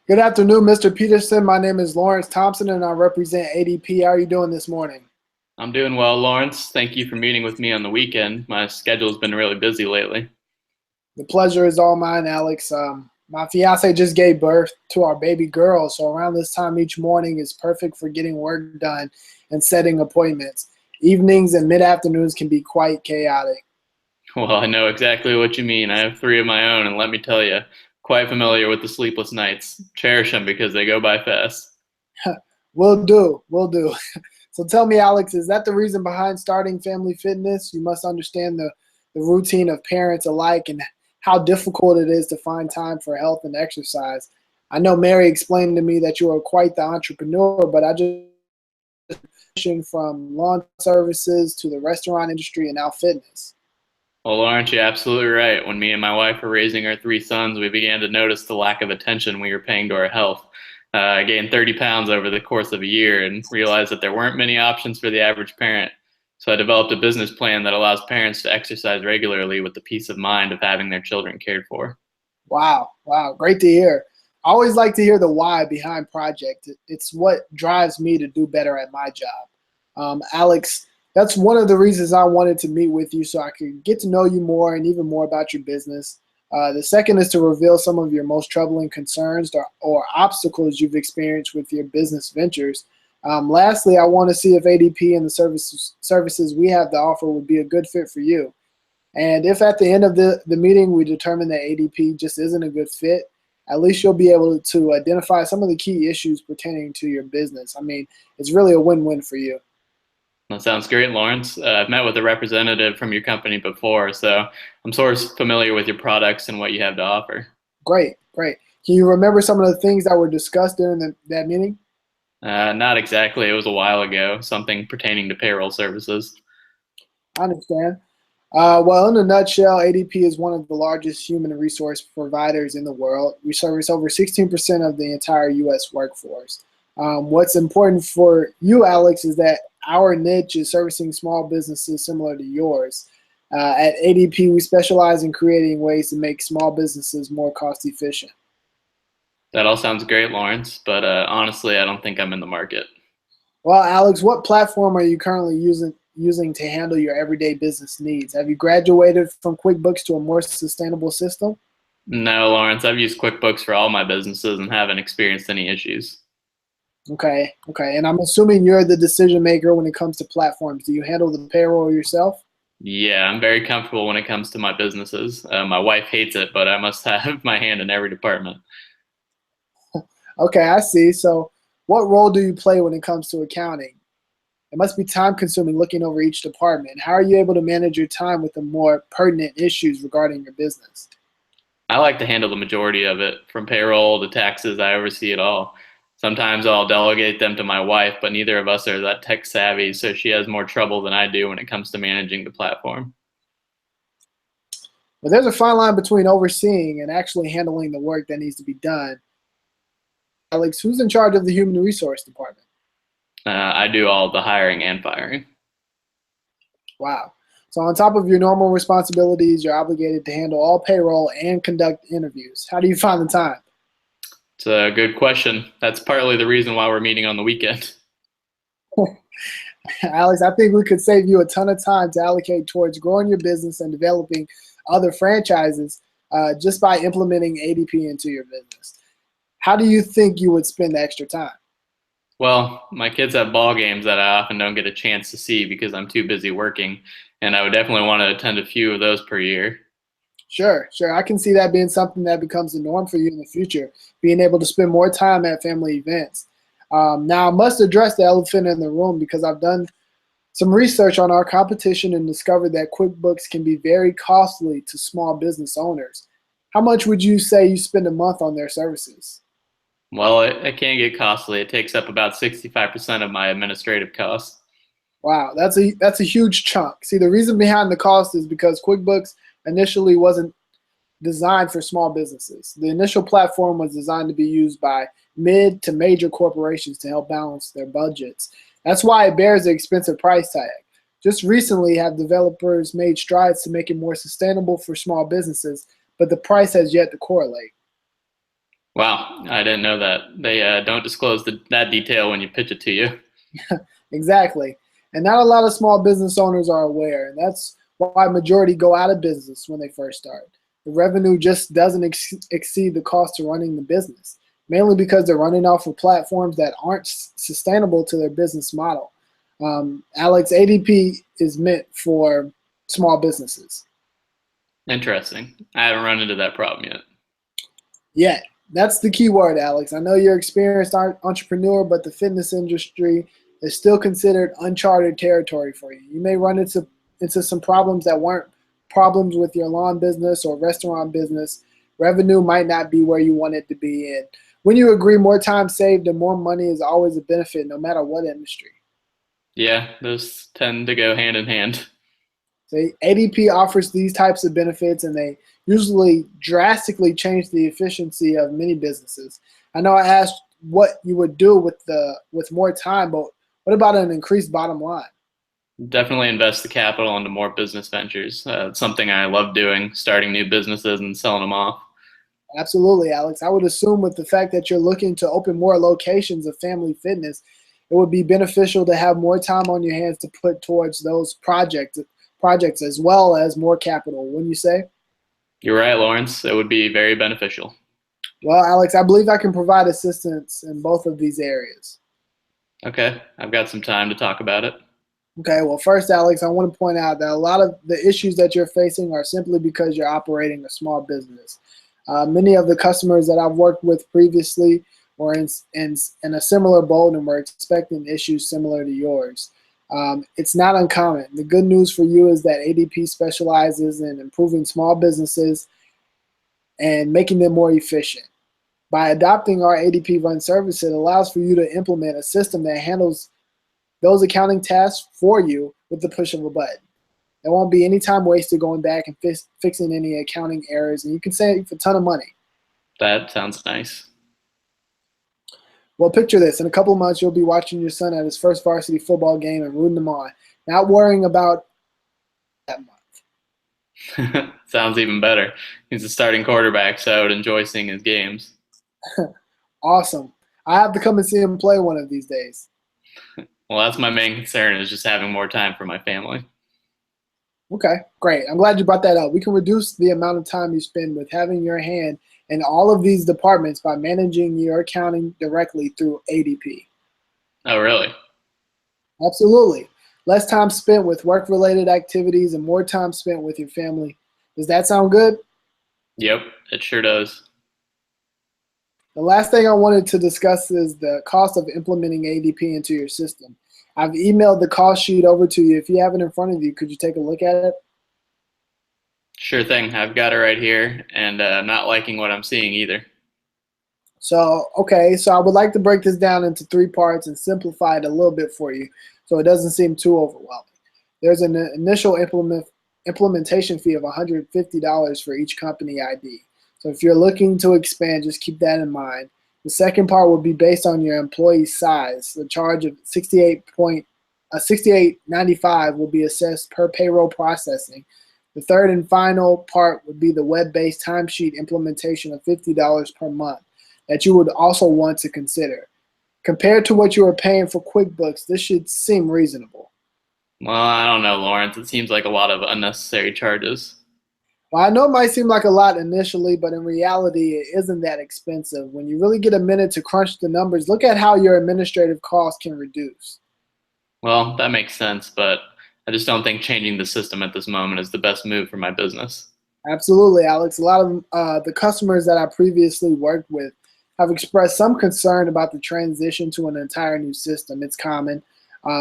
Good afternoon, Mr. Peterson. My name is Lawrence Thompson, and I represent ADP. How are you doing this morning? I'm doing well, Lawrence. Thank you for meeting with me on the weekend. My schedule's been really busy lately. The pleasure is all mine, Alex. My fiance just gave birth to our baby girl, so around this time each morning is perfect for getting work done and setting appointments. Evenings and mid-afternoons can be quite chaotic. Well, I know exactly what you mean. I have three of my own, and let me tell you, quite familiar with the sleepless nights. Cherish them because they go by fast. Will do. So tell me, Alex, is that the reason behind starting Family Fitness? You must understand the routine of parents alike and how difficult it is to find time for health and exercise. I know Mary explained to me that you are quite the entrepreneur, but I just from lawn services to the restaurant industry and now fitness. Well, Lawrence, you're absolutely right. When me and my wife were raising our three sons, we began to notice the lack of attention we were paying to our health. I gained 30 pounds over the course of a year and realized that there weren't many options for the average parent. So I developed a business plan that allows parents to exercise regularly with the peace of mind of having their children cared for. Wow, great to hear. I always like to hear the why behind project. It's what drives me to do better at my job. Alex, that's one of the reasons I wanted to meet with you so I could get to know you more and even more about your business. The second is to reveal some of your most troubling concerns or obstacles you've experienced with your business ventures. Lastly, I want to see if ADP and the services we have to offer would be a good fit for you. And if at the end of the meeting we determine that ADP just isn't a good fit, at least you'll be able to identify some of the key issues pertaining to your business. I mean, it's really a win-win for you. That sounds great, Lawrence. I've met with a representative from your company before, so I'm sort of familiar with your products and what you have to offer. Great. Can you remember some of the things that were discussed during that meeting? Not exactly. It was a while ago. Something pertaining to payroll services. I understand. Well, in a nutshell, ADP is one of the largest human resource providers in the world. We service over 16% of the entire U.S. workforce. What's important for you, Alex, is that our niche is servicing small businesses similar to yours. At ADP, we specialize in creating ways to make small businesses more cost efficient. That all sounds great, Lawrence, but honestly, I don't think I'm in the market. Well, Alex, what platform are you currently using to handle your everyday business needs? Have you graduated from QuickBooks to a more sustainable system? No, Lawrence, I've used QuickBooks for all my businesses and haven't experienced any issues. Okay. And I'm assuming you're the decision maker when it comes to platforms. Do you handle the payroll yourself? Yeah, I'm very comfortable when it comes to my businesses. My wife hates it, but I must have my hand in every department. Okay, I see. So, what role do you play when it comes to accounting? It must be time consuming looking over each department. How are you able to manage your time with the more pertinent issues regarding your business? I like to handle the majority of it, from payroll to taxes. I oversee it all. Sometimes I'll delegate them to my wife, but neither of us are that tech savvy, so she has more trouble than I do when it comes to managing the platform. But there's a fine line between overseeing and actually handling the work that needs to be done. Alex, who's in charge of the human resource department? I do all the hiring and firing. Wow. So, on top of your normal responsibilities, you're obligated to handle all payroll and conduct interviews. How do you find the time? It's a good question. That's partly the reason why we're meeting on the weekend. Alex, I think we could save you a ton of time to allocate towards growing your business and developing other franchises just by implementing ADP into your business. How do you think you would spend the extra time? Well, my kids have ball games that I often don't get a chance to see because I'm too busy working, and I would definitely want to attend a few of those per year. Sure. I can see that being something that becomes the norm for you in the future, being able to spend more time at family events. Now, I must address the elephant in the room because I've done some research on our competition and discovered that QuickBooks can be very costly to small business owners. How much would you say you spend a month on their services? Well, it can get costly. It takes up about 65% of my administrative costs. Wow, that's a huge chunk. See, the reason behind the cost is because QuickBooks initially wasn't designed for small businesses. The initial platform was designed to be used by mid to major corporations to help balance their budgets. That's why it bears the expensive price tag. Just recently have developers made strides to make it more sustainable for small businesses, but the price has yet to correlate. Wow, I didn't know that. They don't disclose that detail when you pitch it to you. Exactly. And not a lot of small business owners are aware, and that's why majority go out of business when they first start. The revenue just doesn't exceed the cost of running the business, mainly because they're running off of platforms that aren't sustainable to their business model. Alex, ADP is meant for small businesses. Interesting. I haven't run into that problem yet. Yet, that's the key word, Alex. I know you're an experienced entrepreneur, but the fitness industry is still considered uncharted territory for you. You may run into some problems that weren't problems with your lawn business or restaurant business. Revenue might not be where you want it to be. And when you agree, more time saved and more money is always a benefit, no matter what industry. Yeah, those tend to go hand in hand. So ADP offers these types of benefits, and they usually drastically change the efficiency of many businesses. I know I asked what you would do with more time, but what about an increased bottom line? Definitely invest the capital into more business ventures. It's something I love doing, starting new businesses and selling them off. Absolutely, Alex. I would assume with the fact that you're looking to open more locations of Family Fitness, it would be beneficial to have more time on your hands to put towards those projects as well as more capital. Wouldn't you say? You're right, Lawrence. It would be very beneficial. Well, Alex, I believe I can provide assistance in both of these areas. Okay, I've got some time to talk about it. Okay, well, first, Alex, I want to point out that a lot of the issues that you're facing are simply because you're operating a small business. Many of the customers that I've worked with previously were in a similar boat and were expecting issues similar to yours. It's not uncommon. The good news for you is that ADP specializes in improving small businesses and making them more efficient. By adopting our ADP Run service, it allows for you to implement a system that handles those accounting tasks for you with the push of a button. There won't be any time wasted going back and fixing any accounting errors, and you can save a ton of money. That sounds nice. Well, picture this. In a couple of months, you'll be watching your son at his first varsity football game and rooting him on, not worrying about that month. Sounds even better. He's a starting quarterback, so I would enjoy seeing his games. Awesome. I have to come and see him play one of these days. Well, that's my main concern is just having more time for my family. Okay, great. I'm glad you brought that up. We can reduce the amount of time you spend with having your hand in all of these departments by managing your accounting directly through ADP. Oh, really? Absolutely. Less time spent with work-related activities and more time spent with your family. Does that sound good? Yep, it sure does. The last thing I wanted to discuss is the cost of implementing ADP into your system. I've emailed the cost sheet over to you. If you have it in front of you, could you take a look at it? Sure thing. I've got it right here, and I'm not liking what I'm seeing either. So I would like to break this down into three parts and simplify it a little bit for you so it doesn't seem too overwhelming. There's an initial implementation fee of $150 for each company ID. So if you're looking to expand, just keep that in mind. The second part will be based on your employee size. The charge of $68.95 will be assessed per payroll processing. The third and final part would be the web-based timesheet implementation of $50 per month that you would also want to consider. Compared to what you are paying for QuickBooks, this should seem reasonable. Well, I don't know, Lawrence. It seems like a lot of unnecessary charges. Well, I know it might seem like a lot initially, but in reality, it isn't that expensive. When you really get a minute to crunch the numbers, look at how your administrative costs can reduce. Well, that makes sense, but I just don't think changing the system at this moment is the best move for my business. Absolutely, Alex. A lot of the customers that I previously worked with have expressed some concern about the transition to an entire new system. It's common.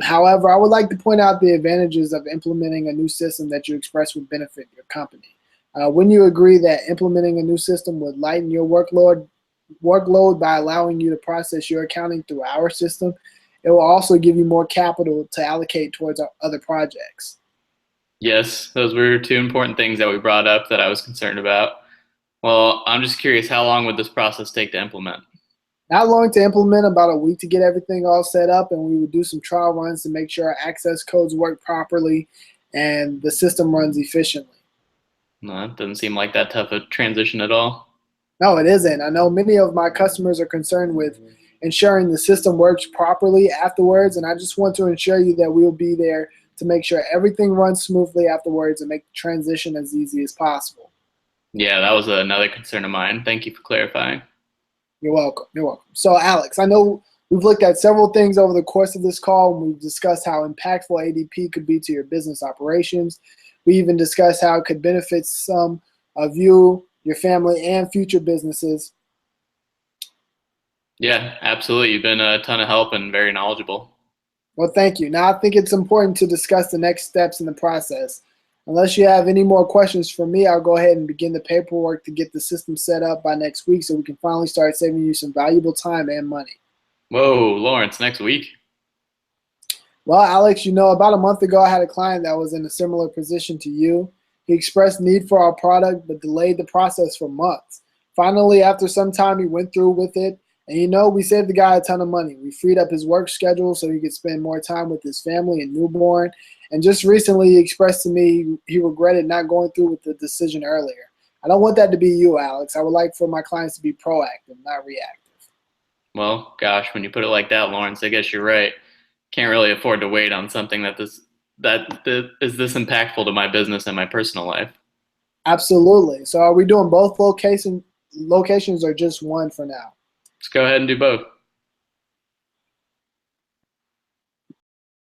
However, I would like to point out the advantages of implementing a new system that you express would benefit your company. When you agree that implementing a new system would lighten your workload by allowing you to process your accounting through our system, it will also give you more capital to allocate towards our other projects. Yes, those were two important things that we brought up that I was concerned about. Well, I'm just curious, how long would this process take to implement? Not long to implement, about a week to get everything all set up, and we would do some trial runs to make sure our access codes work properly and the system runs efficiently. No, it doesn't seem like that tough a transition at all. No, it isn't. I know many of my customers are concerned with ensuring the system works properly afterwards, and I just want to ensure you that we'll be there to make sure everything runs smoothly afterwards and make the transition as easy as possible. Yeah, that was another concern of mine. Thank you for clarifying. You're welcome. You're welcome. So, Alex, I know we've looked at several things over the course of this call, and we've discussed how impactful ADP could be to your business operations. We even discussed how it could benefit some of you, your family, and future businesses. Yeah, absolutely. You've been a ton of help and very knowledgeable. Well, thank you. Now, I think it's important to discuss the next steps in the process. Unless you have any more questions for me, I'll go ahead and begin the paperwork to get the system set up by next week so we can finally start saving you some valuable time and money. Whoa, Lawrence, next week? Well, Alex, about a month ago, I had a client that was in a similar position to you. He expressed need for our product, but delayed the process for months. Finally, after some time, he went through with it. And we saved the guy a ton of money. We freed up his work schedule so he could spend more time with his family and newborn. And just recently, he expressed to me he regretted not going through with the decision earlier. I don't want that to be you, Alex. I would like for my clients to be proactive, not reactive. Well, gosh, when you put it like that, Lawrence, I guess you're right. Can't really afford to wait on something that is this impactful to my business and my personal life. Absolutely. So are we doing both locations or just one for now? Let's go ahead and do both.